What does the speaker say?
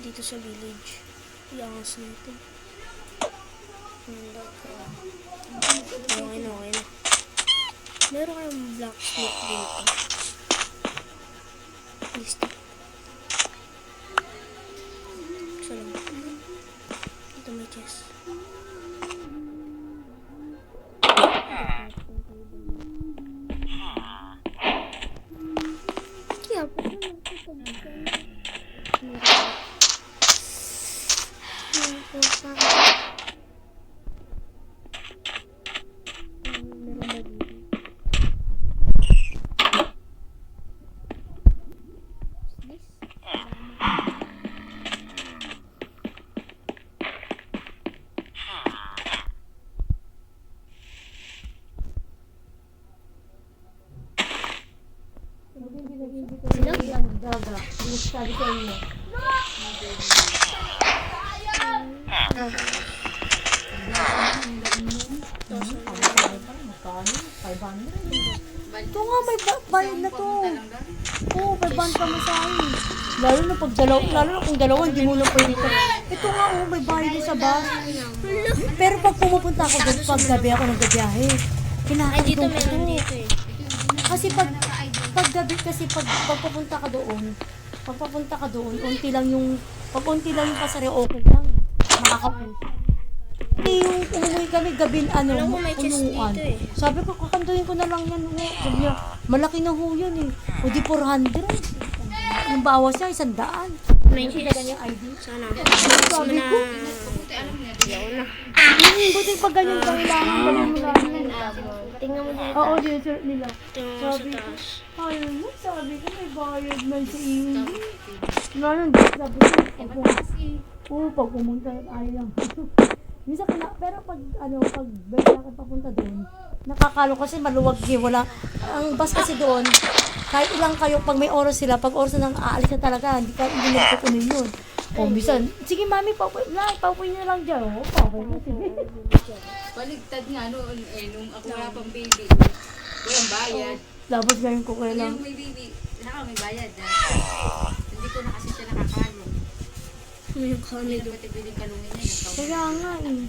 dito sa village. Iangas na ito. Okay na, okay na. Meron kayong blacksmith dito. Listo. Isa lang. Dito may chest. Kaya po lang ito. Sabi ko inyo. Ito nga, may bayad na to. Oo, 500 pa mo sa akin. Lalo na kung dalawa, hindi mo lang pwede ka. Ito nga, may bayad na sa bus. Pero pag pumupunta ako doon, pag gabi ako nagbibiyahe, kinakaligon ko to. Kasi pag gabi, pag papunta ka doon, unti lang yung pasari, okay lang. Makakapunta. Hindi yung umuwi kami gabin, punuan. Sabi ko, kakanduhin ko na lang yan. Sabi niya, malaki na ho yun eh. O di 400. Yung bawas niya, 100. May chest. ID. Sana. Sabi ko, Yaw na. buti pag ganyan kailangan ba yung mga Tingnan mo dito. oo, yung shirt nila. Tingnan mo sa taas. Ayun mo, sabi ko may bayad man sa English. Lalo, sabi ko, pag pumunta, ayaw. Minsan pero pag bigla ka papunta doon, nakakalo kasi maluwag wala. Ang bus kasi doon, kahit ilang kayo, pag may oras sila, pag oras na nang aalis na talaga, hindi nagpupunin yun. O, minsan, sige mami, paupuin na lang dyan. O, paupuin na, sige. Baligtad nga noon, nung ako wala pang baby. Walang bayad. Tapos ngayon ko kaya lang. Yung may baby, may bayad. Hindi ko na kasi siya nakakalong. Yung kami Hindi na doon. pati pwedeng kalungin niya. Kaya nga eh.